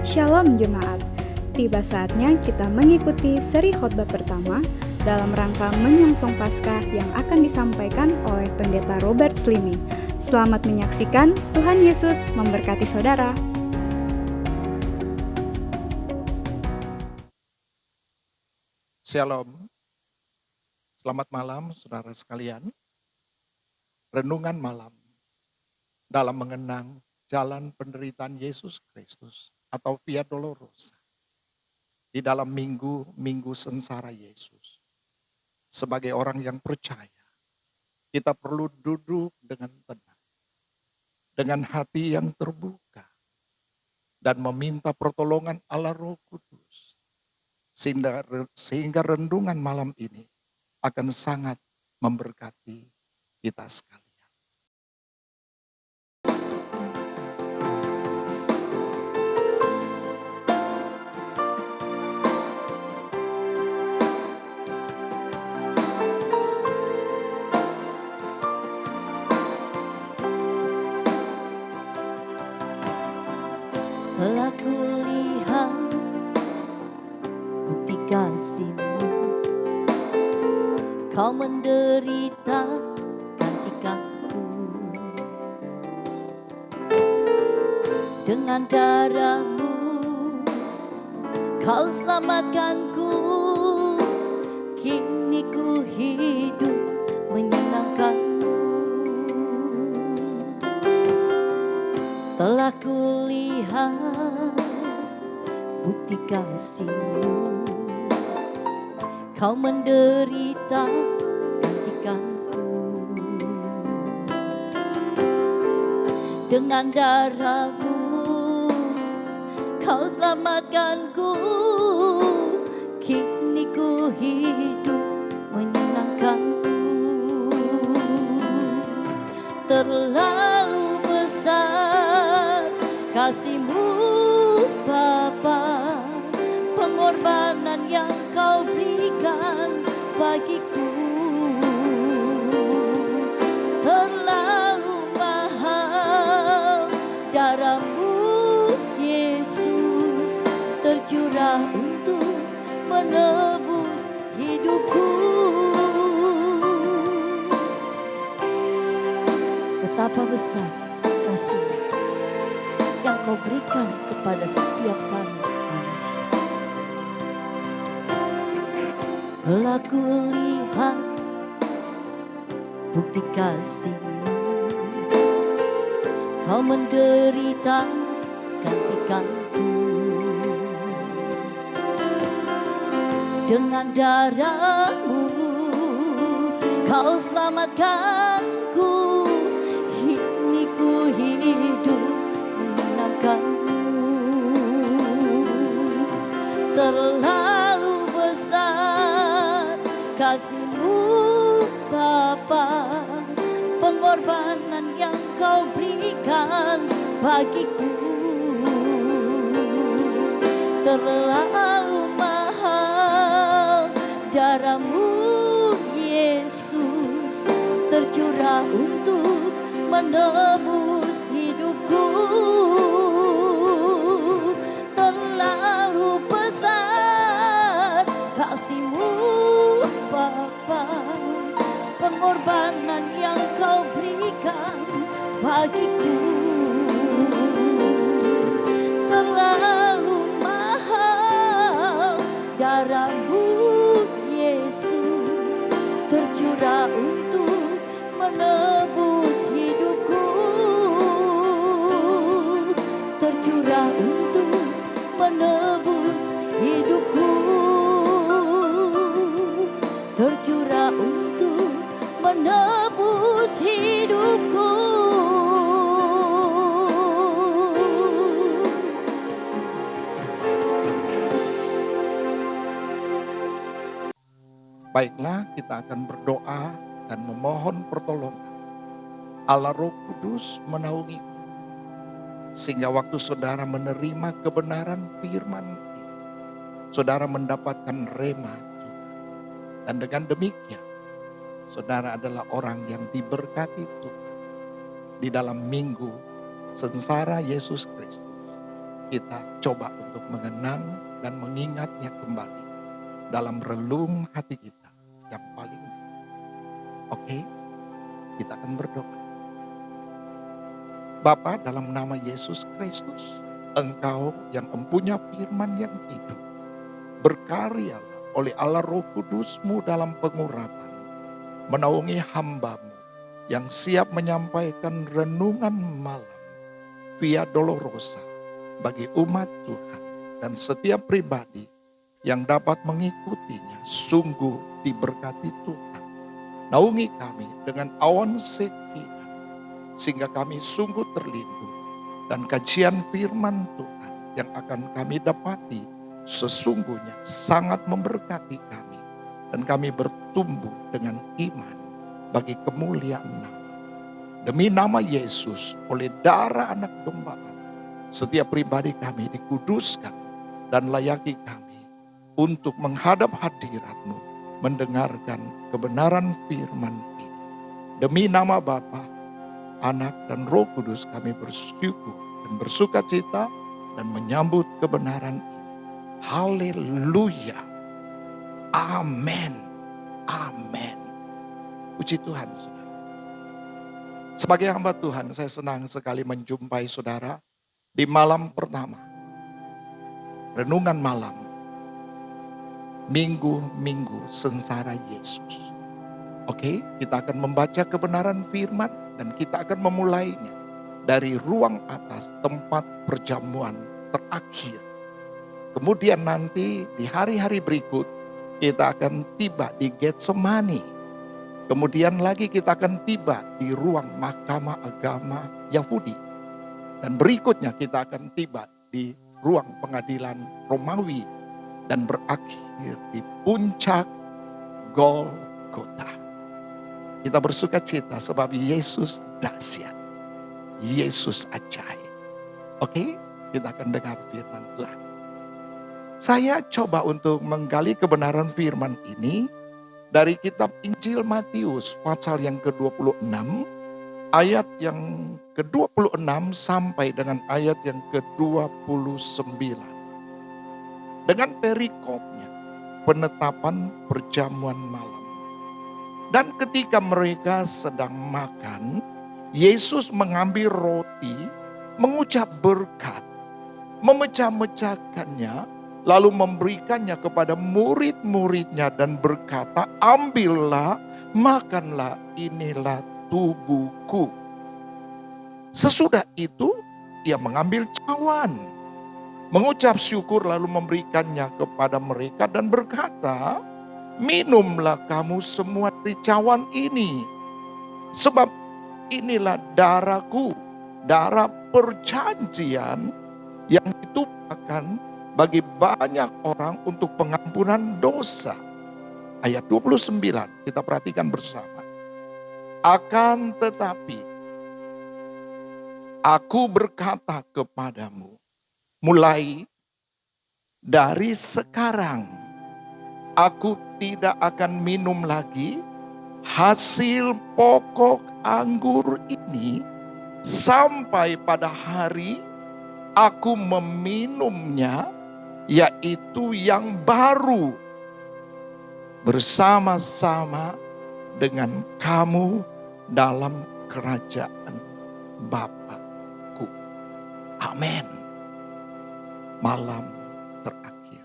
Shalom Jemaat, tiba saatnya kita mengikuti seri khotbah pertama dalam rangka menyongsong Paskah yang akan disampaikan oleh Pendeta Robert Slimi. Selamat menyaksikan, Tuhan Yesus memberkati saudara. Shalom, selamat malam saudara sekalian. Renungan malam dalam mengenang jalan penderitaan Yesus Kristus atau Via Dolorosa di dalam minggu sengsara Yesus. Sebagai orang yang percaya, kita perlu duduk dengan tenang, dengan hati yang terbuka, dan meminta pertolongan Allah Roh Kudus, sehingga renungan malam ini akan sangat memberkati kita sekalian. Telah kulihat bukti kasih-Mu, Kau menderita gantikanku. Dengan darah-Mu Kau selamatkanku. Kini ku hidup menyenangkan-Mu. Telah kulihat bukti kasih-Mu, Kau menderita gantikanku. Dengan darah-Mu Kau selamatkanku. Kini ku hidup menyenangkan-Mu. Terlalu besar kasih-Mu Bapa, pengorbanan yang Kau berikan bagiku. Terlalu mahal darah-Mu Yesus, tercurah untuk menebus hidupku. Betapa besar kasih yang Kau berikan kepada setiap kami manusia. Telah kulihat bukti kasih-Mu, Kau menderita gantikanku. Dengan darah-Mu Kau selamatkanku. Kini ku hidup menyenangkan-Mu. Terlalu besar kasih-Mu Bapa, pengorbanan yang Kau berikan bagiku. Terlalu mahal darah-Mu Yesus, tercurah untuk menebus hidupku. Terlalu besar kasih-Mu Bapa, pengorbanan yang Kau berikan bagiku. Terlalu mahal darah-Mu Yesus, tercurah untuk menebus hidupku. Tercurah untuk menebus hidupku. Tercurah untuk menebus hidupku. Baiklah, kita akan berdoa dan memohon pertolongan Allah Roh Kudus menaungi kita, sehingga waktu saudara menerima kebenaran firman ini, saudara mendapatkan rema Tuhan. Dan dengan demikian, saudara adalah orang yang diberkati Tuhan di dalam minggu sengsara Yesus Kristus. kita coba untuk mengenang dan mengingatnya kembali dalam relung hati kita yang paling. Oke, kita akan berdoa. Bapa, dalam nama Yesus Kristus, Engkau yang mempunyai firman yang hidup, berkaryalah oleh Allah Roh Kudus-Mu dalam pengurapan, menaungi hamba-Mu yang siap menyampaikan renungan malam Via Dolorosa bagi umat Tuhan dan setiap pribadi yang dapat mengikutinya. Sungguh diberkati Tuhan. Naungi kami dengan awan sekian sehingga kami sungguh terlindung, dan kajian firman Tuhan yang akan kami dapati sesungguhnya sangat memberkati kami, dan kami bertumbuh dengan iman bagi kemuliaan nama. Demi nama Yesus, oleh darah anak domba Allah, setiap pribadi kami dikuduskan dan layaki kami untuk menghadap hadirat-Mu, mendengarkan kebenaran firman ini. Demi nama Bapa, Anak, dan Roh Kudus kami bersyukur dan bersuka cita dan menyambut kebenaran ini. Haleluya. Amin. Amin. Puji Tuhan, saudara. Sebagai hamba Tuhan, saya senang sekali menjumpai saudara di malam pertama. Renungan malam. Minggu-minggu sengsara Yesus. Oke, kita akan membaca kebenaran firman dan kita akan memulainya dari ruang atas, tempat perjamuan terakhir. Kemudian nanti di hari-hari berikut kita akan tiba di Getsemani. Kemudian lagi kita akan tiba di ruang mahkamah agama Yahudi. Dan berikutnya kita akan tiba di ruang pengadilan Romawi. Dan berakhir di puncak Golgota. Kita bersuka cita sebab Yesus dahsyat. Yesus ajaib. Oke, kita akan dengar firman Tuhan. Saya coba untuk menggali kebenaran firman ini dari kitab Injil Matius pasal yang ke-26, ayat yang ke-26 sampai dengan ayat yang ke-29. Dengan perikopnya, penetapan perjamuan malam. Dan ketika mereka sedang makan, Yesus mengambil roti, mengucap berkat, memecah-mecahkannya, lalu memberikannya kepada murid-muridnya dan berkata, ambillah, makanlah, inilah tubuhku. Sesudah itu, ia mengambil cawan, mengucap syukur lalu memberikannya kepada mereka dan berkata, minumlah kamu semua dari cawan ini, sebab inilah darahku, darah perjanjian yang ditumpahkan bagi banyak orang untuk pengampunan dosa. Ayat 29 kita perhatikan bersama. Akan tetapi aku berkata kepadamu, mulai dari sekarang aku tidak akan minum lagi hasil pokok anggur ini sampai pada hari aku meminumnya, yaitu yang baru bersama-sama dengan kamu dalam kerajaan Bapa-Ku. Amin. Malam terakhir.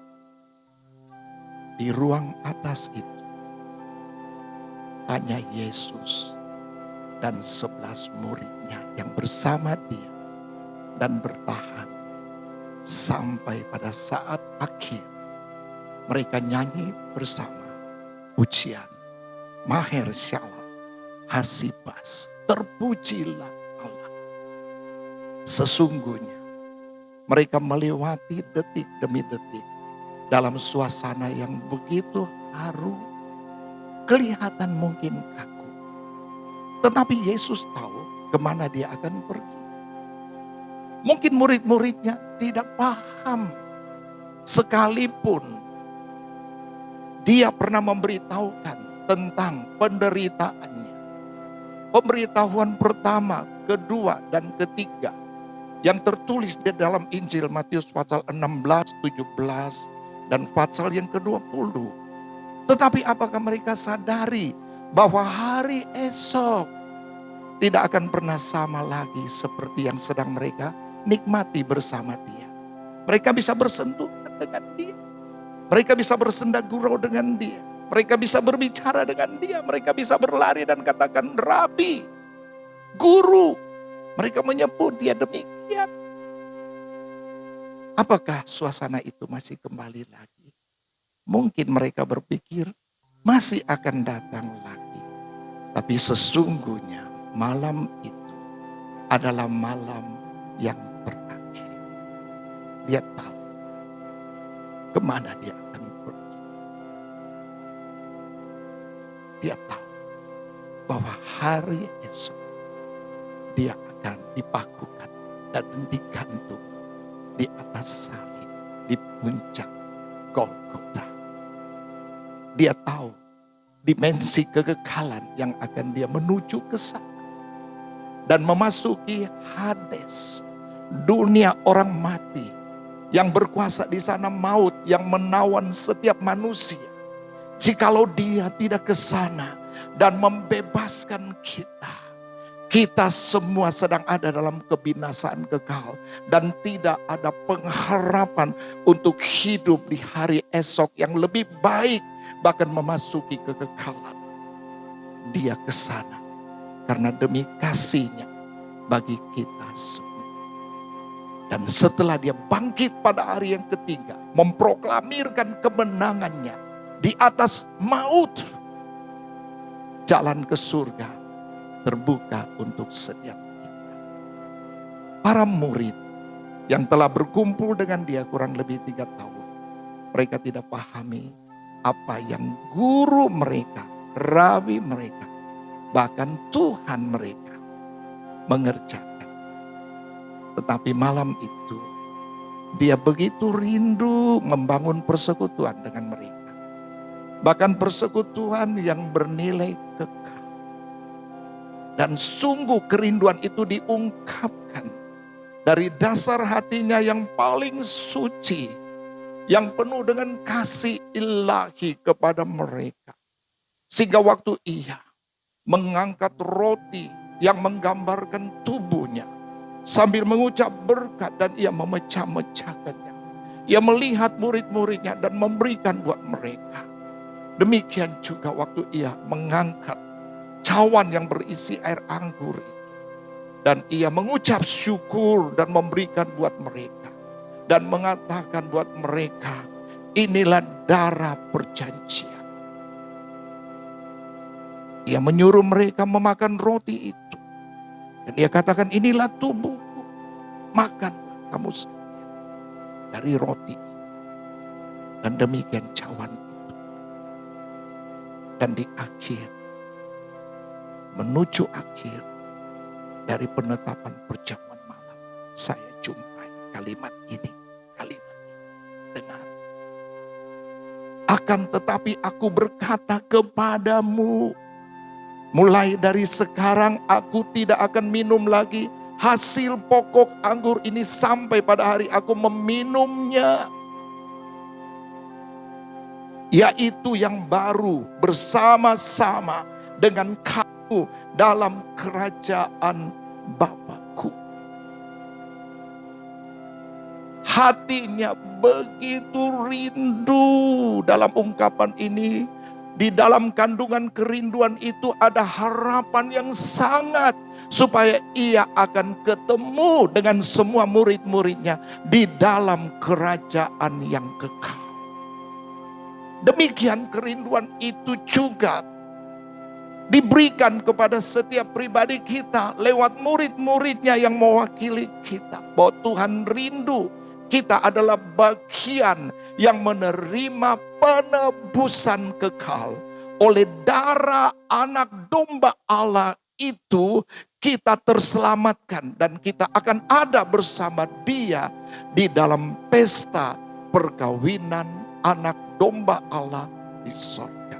Di ruang atas itu hanya Yesus dan 11 muridnya yang bersama dia dan bertahan sampai pada saat akhir. Mereka nyanyi bersama pujian Maher Shalom Hasibas, terpujilah Allah. Sesungguhnya mereka melewati detik demi detik dalam suasana yang begitu haru, kelihatan mungkin kaku. Tetapi Yesus tahu kemana dia akan pergi. Mungkin murid-muridnya tidak paham. Sekalipun dia pernah memberitahukan tentang penderitaannya. Pemberitahuan pertama, kedua, dan ketiga. yang tertulis di dalam Injil Matius pasal 16, 17, dan pasal yang ke-20. Tetapi apakah mereka sadari bahwa hari esok tidak akan pernah sama lagi seperti yang sedang mereka nikmati bersama Dia. Mereka bisa bersentuhan dengan Dia. Mereka bisa bersenda gurau dengan Dia. Mereka bisa berbicara dengan Dia. Mereka bisa berlari dan katakan Rabi, Guru. Mereka menyebut Dia demikian. Apakah suasana itu masih kembali lagi? Mungkin mereka berpikir masih akan datang lagi. Tapi sesungguhnya malam itu adalah malam yang terakhir. Dia tahu kemana dia akan pergi. Dia tahu bahwa hari esok dia akan dipakukan dan digantung di atas salib di puncak Golgota. Dia tahu dimensi kekekalan yang akan dia menuju ke sana dan memasuki Hades, dunia orang mati yang berkuasa di sana, maut yang menawan setiap manusia. Jikalau dia tidak ke sana dan membebaskan kita semua sedang ada dalam kebinasaan kekal dan tidak ada pengharapan untuk hidup di hari esok yang lebih baik, bahkan memasuki kekekalan. Dia ke sana karena demi kasih-Nya bagi kita semua. Dan setelah dia bangkit pada hari yang ketiga, memproklamirkan kemenangannya di atas maut, jalan ke surga terbuka untuk setiap kita. Para murid yang telah berkumpul dengan dia kurang lebih 3 tahun, mereka tidak pahami apa yang guru mereka, rabi mereka, bahkan Tuhan mereka mengerjakan. Tetapi malam itu dia begitu rindu membangun persekutuan dengan mereka. Bahkan persekutuan yang bernilai kekal. Dan sungguh kerinduan itu diungkapkan dari dasar hatinya yang paling suci, yang penuh dengan kasih ilahi kepada mereka. Sehingga waktu ia mengangkat roti yang menggambarkan tubuhnya, sambil mengucap berkat dan ia memecah-mecahkannya. Ia melihat murid-muridnya dan memberikan buat mereka. Demikian juga waktu ia mengangkat cawan yang berisi air anggur itu. Dan ia mengucap syukur dan memberikan buat mereka. Dan mengatakan buat mereka, inilah darah perjanjian. Ia menyuruh mereka memakan roti itu. Dan ia katakan, inilah tubuhku. Makanlah kamu sekalian dari roti. Dan demikian cawan itu. Dan di akhir, menuju akhir dari penetapan perjamuan malam, saya jumpai kalimat ini. Dengar. Akan tetapi aku berkata kepadamu, mulai dari sekarang aku tidak akan minum lagi hasil pokok anggur ini sampai pada hari aku meminumnya, yaitu yang baru bersama-sama dengan kamu dalam kerajaan Bapakku. Hatinya begitu rindu dalam ungkapan ini. Di dalam kandungan kerinduan itu ada harapan yang sangat supaya ia akan ketemu dengan semua murid-muridnya di dalam kerajaan yang kekal. Demikian kerinduan itu juga diberikan kepada setiap pribadi kita lewat murid-muridnya yang mewakili kita. Bahwa Tuhan rindu kita adalah bagian yang menerima penebusan kekal. Oleh darah anak domba Allah itu kita terselamatkan dan kita akan ada bersama Dia di dalam pesta perkawinan anak domba Allah di sorga.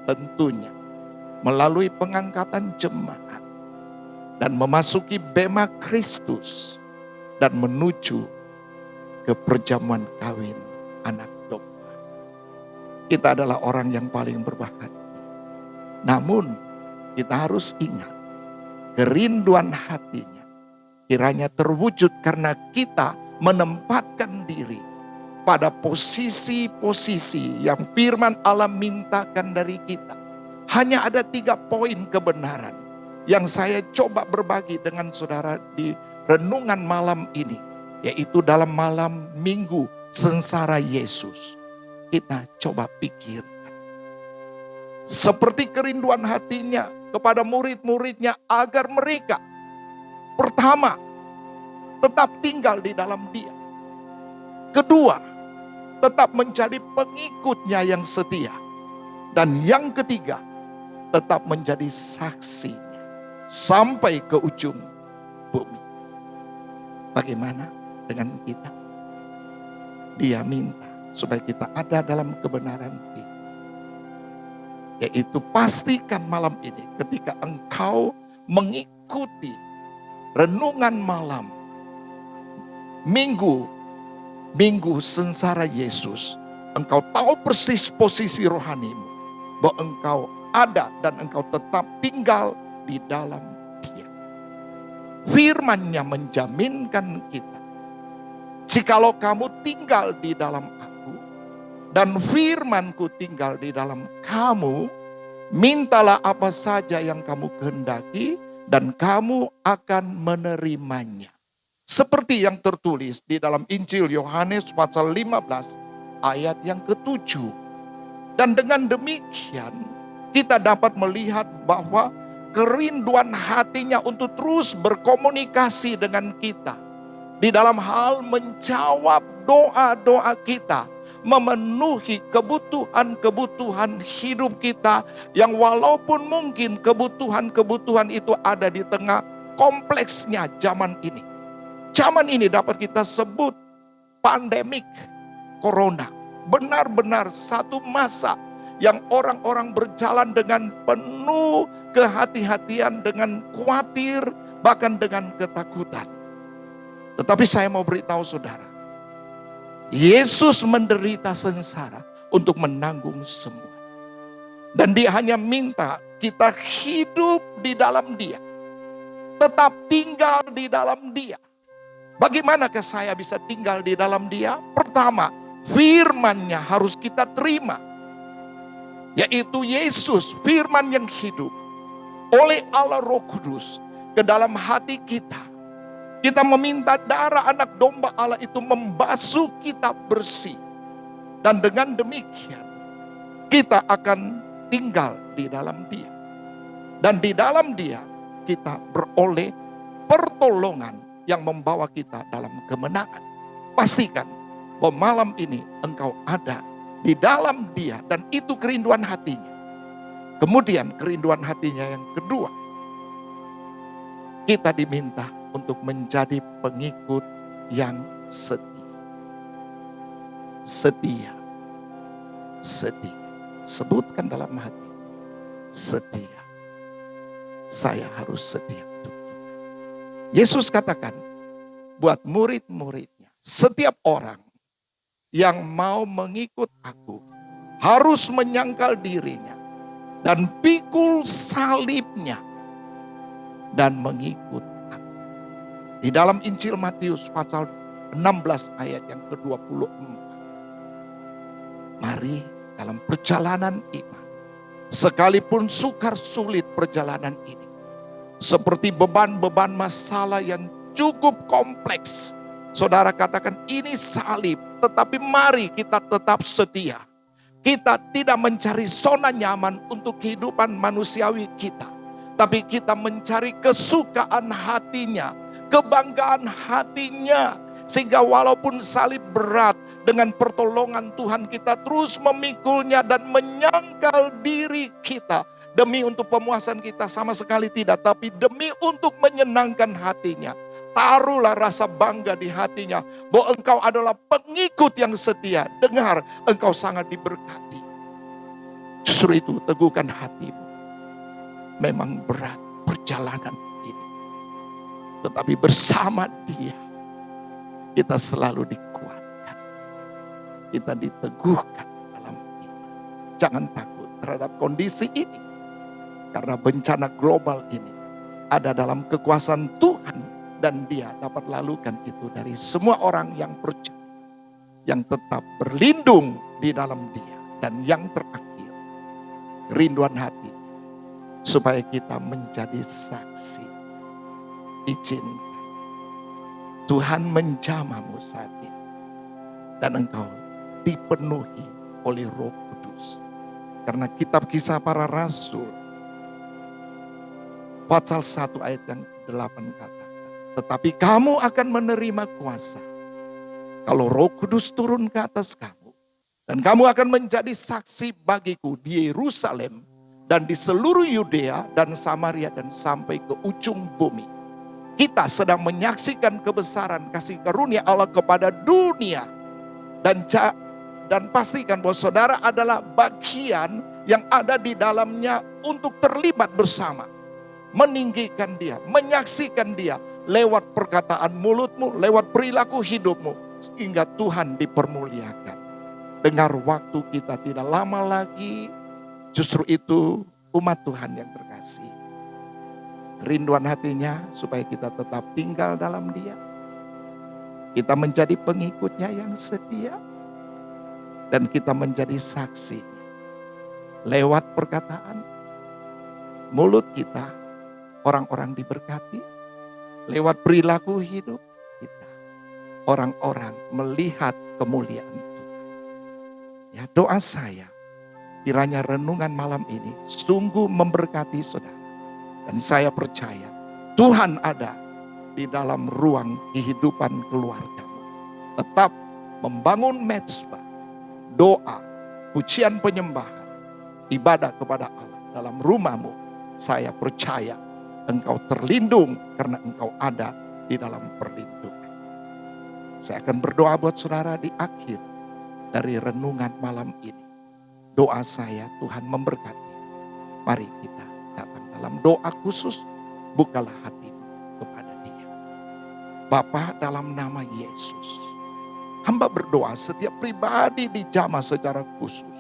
Tentunya melalui pengangkatan jemaat dan memasuki bema Kristus dan menuju ke perjamuan kawin anak domba. Kita adalah orang yang paling berbahagia. Namun kita harus ingat, kerinduan hatinya kiranya terwujud karena kita menempatkan diri pada posisi-posisi yang firman Allah mintakan dari kita. Hanya ada 3 poin kebenaran yang saya coba berbagi dengan saudara di renungan malam ini, yaitu dalam malam Minggu sengsara Yesus. Kita coba pikirkan. Seperti kerinduan hatinya kepada murid-muridnya agar mereka pertama tetap tinggal di dalam Dia. Kedua, tetap menjadi pengikutnya yang setia. Dan yang ketiga, tetap menjadi saksinya sampai ke ujung bumi. Bagaimana dengan kita? Dia minta supaya kita ada dalam kebenaran firman. Yaitu pastikan malam ini ketika engkau mengikuti renungan malam Minggu sengsara Yesus, engkau tahu persis posisi rohanimu, bahwa engkau ada dan engkau tetap tinggal di dalam Dia. Firman-Nya menjaminkan kita, jikalau kamu tinggal di dalam Aku dan firman-Ku tinggal di dalam kamu, mintalah apa saja yang kamu kehendaki dan kamu akan menerimanya. Seperti yang tertulis di dalam Injil Yohanes pasal 15 ayat yang ke-7. Dan dengan demikian kita dapat melihat bahwa kerinduan hatinya untuk terus berkomunikasi dengan kita. Di dalam hal menjawab doa-doa kita. Memenuhi kebutuhan-kebutuhan hidup kita. Yang walaupun mungkin kebutuhan-kebutuhan itu ada di tengah kompleksnya zaman ini. Zaman ini dapat kita sebut pandemik corona. Benar-benar satu masa yang orang-orang berjalan dengan penuh kehati-hatian, dengan khawatir, bahkan dengan ketakutan. Tetapi saya mau beritahu saudara, Yesus menderita sengsara untuk menanggung semua. Dan Dia hanya minta kita hidup di dalam Dia. Tetap tinggal di dalam Dia. Bagaimanakah saya bisa tinggal di dalam Dia? Pertama, firman-Nya harus kita terima. Yaitu Yesus, firman yang hidup. Oleh Allah Roh Kudus ke dalam hati kita. Kita meminta darah anak domba Allah itu membasuh kita bersih. Dan dengan demikian kita akan tinggal di dalam Dia. Dan di dalam Dia kita beroleh pertolongan yang membawa kita dalam kemenangan. Pastikan bahwa malam ini engkau ada di dalam Dia dan itu kerinduan hatinya. Kemudian kerinduan hatinya yang kedua, kita diminta untuk menjadi pengikut yang setia. Setia. Setia. Sebutkan dalam hati. Setia. Saya harus setia. Yesus katakan buat murid-muridnya, setiap orang yang mau mengikut Aku harus menyangkal dirinya dan pikul salibnya dan mengikut Aku. Di dalam Injil Matius pasal 16 ayat yang ke-24. Mari dalam perjalanan iman, sekalipun sukar sulit perjalanan ini, seperti beban-beban masalah yang cukup kompleks. Saudara katakan ini salib, tetapi mari kita tetap setia. Kita tidak mencari zona nyaman untuk kehidupan manusiawi kita. Tapi kita mencari kesukaan hatinya, kebanggaan hatinya. Sehingga walaupun salib berat, dengan pertolongan Tuhan kita terus memikulnya dan menyangkal diri kita. Demi untuk pemuasan kita sama sekali tidak, tapi demi untuk menyenangkan hatinya. Taruhlah rasa bangga di hatinya bahwa engkau adalah pengikut yang setia. Dengar, engkau sangat diberkati. Justru itu teguhkan hatimu. Memang berat perjalanan ini, tetapi bersama Dia kita selalu dikuatkan. Kita diteguhkan dalam iman. Jangan takut terhadap kondisi ini. Karena bencana global ini ada dalam kekuasaan Tuhan. Dan Dia dapat lalukan itu dari semua orang yang percaya. Yang tetap berlindung di dalam Dia. Dan yang terakhir, kerinduan hati. Supaya kita menjadi saksi. Izinkan Tuhan menjamamu saat ini. Dan engkau dipenuhi oleh Roh Kudus. Karena kitab Kisah Para Rasul pasal 1 ayat yang 8 katakan, tetapi kamu akan menerima kuasa kalau Roh Kudus turun ke atas kamu, dan kamu akan menjadi saksi bagiku di Yerusalem dan di seluruh Yudea dan Samaria dan sampai ke ujung bumi. Kita sedang menyaksikan kebesaran kasih karunia Allah kepada dunia. Dan pastikan bahwa saudara adalah bagian yang ada di dalamnya untuk terlibat bersama. Meninggikan Dia, menyaksikan Dia lewat perkataan mulutmu, lewat perilaku hidupmu. Sehingga Tuhan dipermuliakan. Dengar, waktu kita tidak lama lagi. Justru itu umat Tuhan yang terkasih. Rinduan hatinya supaya kita tetap tinggal dalam Dia. Kita menjadi pengikutnya yang setia. Dan kita menjadi saksi. Lewat perkataan. Mulut kita. Orang-orang diberkati. Lewat perilaku hidup kita. Orang-orang melihat kemuliaan Tuhan. Ya, doa saya. Kiranya renungan malam ini sungguh memberkati saudara. Dan saya percaya Tuhan ada di dalam ruang kehidupan keluargamu. Tetap membangun mezbah, doa, pujian penyembahan, ibadah kepada Allah dalam rumahmu. Saya percaya engkau terlindung karena engkau ada di dalam perlindungan. Saya akan berdoa buat saudara di akhir dari renungan malam ini. Doa saya Tuhan memberkati. Mari kita datang dalam doa khusus. Bukalah hatimu kepada Dia. Bapa, dalam nama Yesus, hamba berdoa setiap pribadi dijamah secara khusus.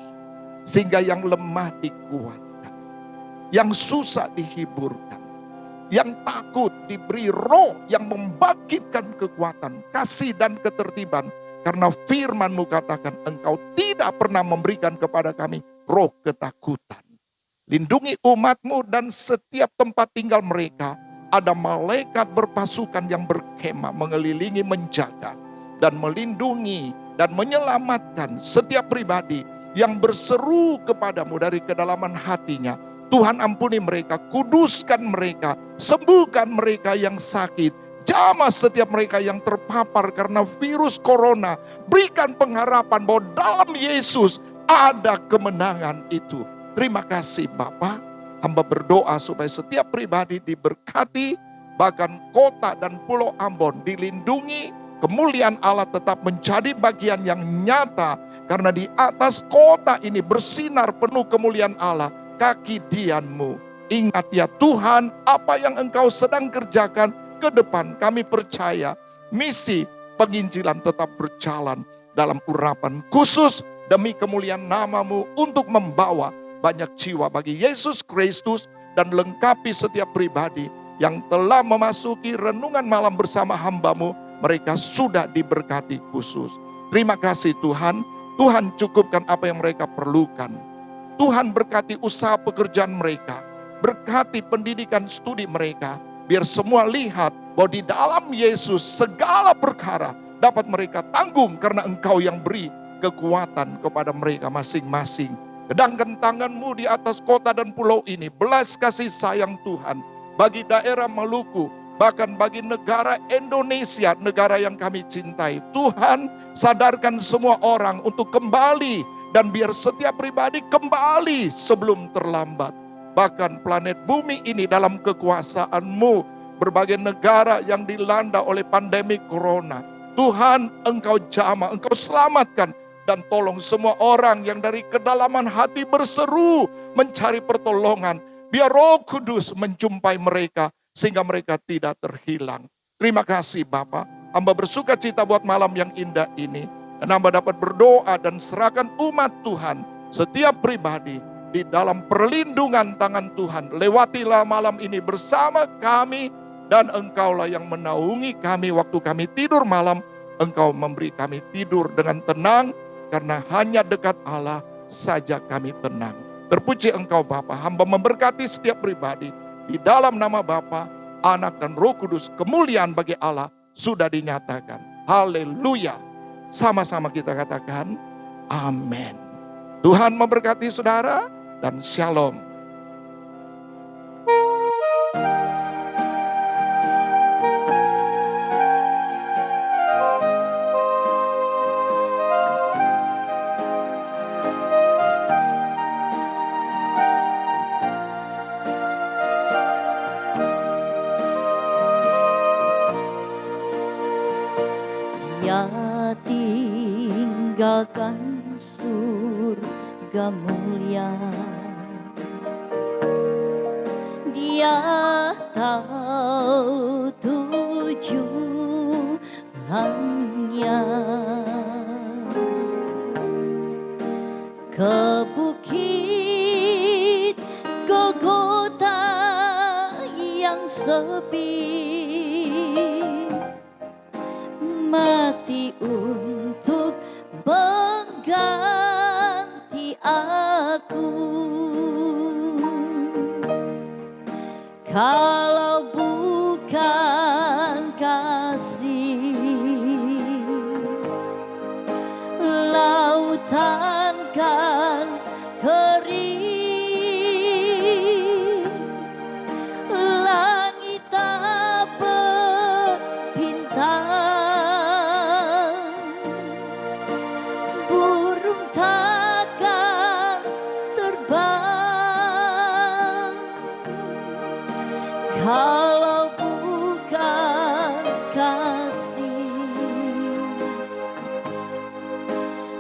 Sehingga yang lemah dikuatkan. Yang susah dihiburkan. Yang takut diberi roh yang membangkitkan kekuatan, kasih dan ketertiban. Karena firman-Mu katakan engkau tidak pernah memberikan kepada kami roh ketakutan. Lindungi umat-Mu dan setiap tempat tinggal mereka. Ada malaikat berpasukan yang berkemah mengelilingi, menjaga. Dan melindungi dan menyelamatkan setiap pribadi yang berseru kepadamu dari kedalaman hatinya. Tuhan ampuni mereka, kuduskan mereka, sembuhkan mereka yang sakit. Jamah setiap mereka yang terpapar karena virus corona. Berikan pengharapan bahwa dalam Yesus ada kemenangan itu. Terima kasih Bapa. Hamba berdoa supaya setiap pribadi diberkati. Bahkan kota dan pulau Ambon dilindungi. Kemuliaan Allah tetap menjadi bagian yang nyata. Karena di atas kota ini bersinar penuh kemuliaan Allah. Kaki dianmu. Ingat ya Tuhan, apa yang engkau sedang kerjakan ke depan, kami percaya misi penginjilan tetap berjalan dalam urapan khusus demi kemuliaan nama-Mu untuk membawa banyak jiwa bagi Yesus Kristus dan lengkapi setiap pribadi yang telah memasuki renungan malam bersama hamba-Mu. Mereka sudah diberkati khusus. Terima kasih Tuhan. Tuhan cukupkan apa yang mereka perlukan. Tuhan berkati usaha pekerjaan mereka. Berkati pendidikan studi mereka. Biar semua lihat bahwa di dalam Yesus segala perkara dapat mereka tanggung karena Engkau yang beri kekuatan kepada mereka masing-masing. Kedangkan tangan-Mu di atas kota dan pulau ini. Belas kasih sayang Tuhan bagi daerah Maluku, bahkan bagi negara Indonesia, negara yang kami cintai. Tuhan, sadarkan semua orang untuk kembali dan biar setiap pribadi kembali sebelum terlambat. Bahkan planet bumi ini dalam kekuasaan-Mu, berbagai negara yang dilanda oleh pandemi corona. Tuhan, Engkau jamah, Engkau selamatkan. Dan tolong semua orang yang dari kedalaman hati berseru mencari pertolongan. Biar Roh Kudus menjumpai mereka sehingga mereka tidak terhilang. Terima kasih Bapa. Hamba bersuka cita buat malam yang indah ini. Dan hamba dapat berdoa dan serahkan umat Tuhan, setiap pribadi, di dalam perlindungan tangan Tuhan. Lewatilah malam ini bersama kami, dan Engkaulah yang menaungi kami waktu kami tidur malam. Engkau memberi kami tidur dengan tenang, karena hanya dekat Allah saja kami tenang. Terpuji Engkau Bapa. Hamba memberkati setiap pribadi. Di dalam nama Bapa, Anak dan Roh Kudus, kemuliaan bagi Allah sudah dinyatakan. Haleluya. Sama-sama kita katakan amin. Tuhan memberkati saudara dan shalom. Ya tinggalkan surga mulia, dia tahu tujuannya. Ke bukit Golgota yang sepi, mati untuk mengganti aku. Kalau bukan kasih, lautan kan kering, langit tak berbintang, burung takkan terbang. Kalau bukan kasih,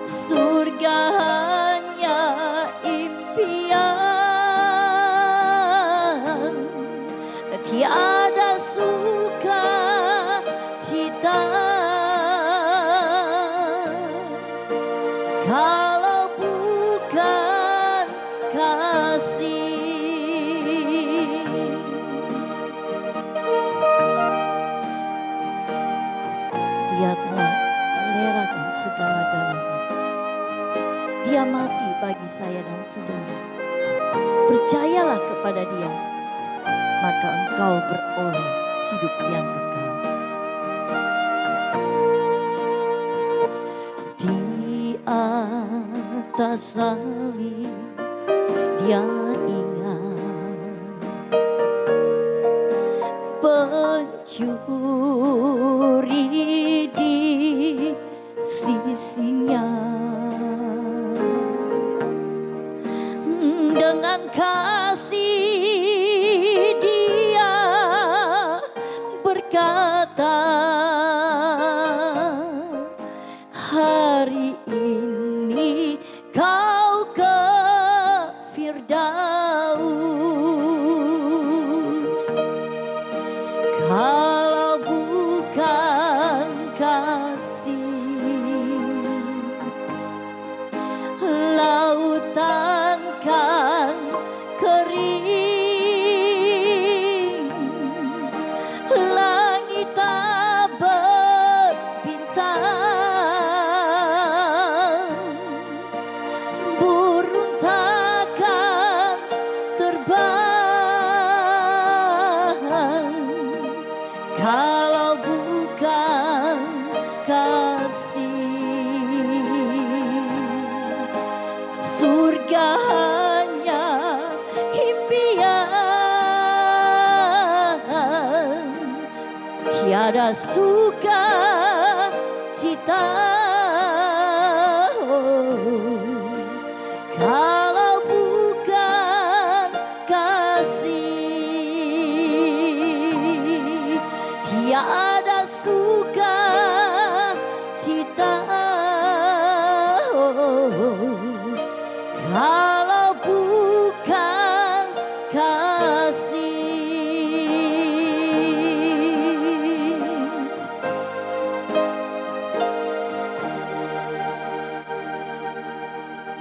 surga hanya impian, tiada suka cita. Kalau bukan kasih, dia telah merelakan segala-galanya. Dia mati bagi saya dan saudara. Percayalah kepada dia, maka engkau beroleh hidup yang kekal. Di atas salib dia ingat pencuri di sisinya. Dengan kasih dia berkata, hari ini kau ke Firdaus. Kalau bukan kasih, lautan kan kering, langit tak berbintang, burung takkan terbang. Kalau bukan kasih, surga hanya impian, tiada suka cita. Kalau bukan kasih, tiada suka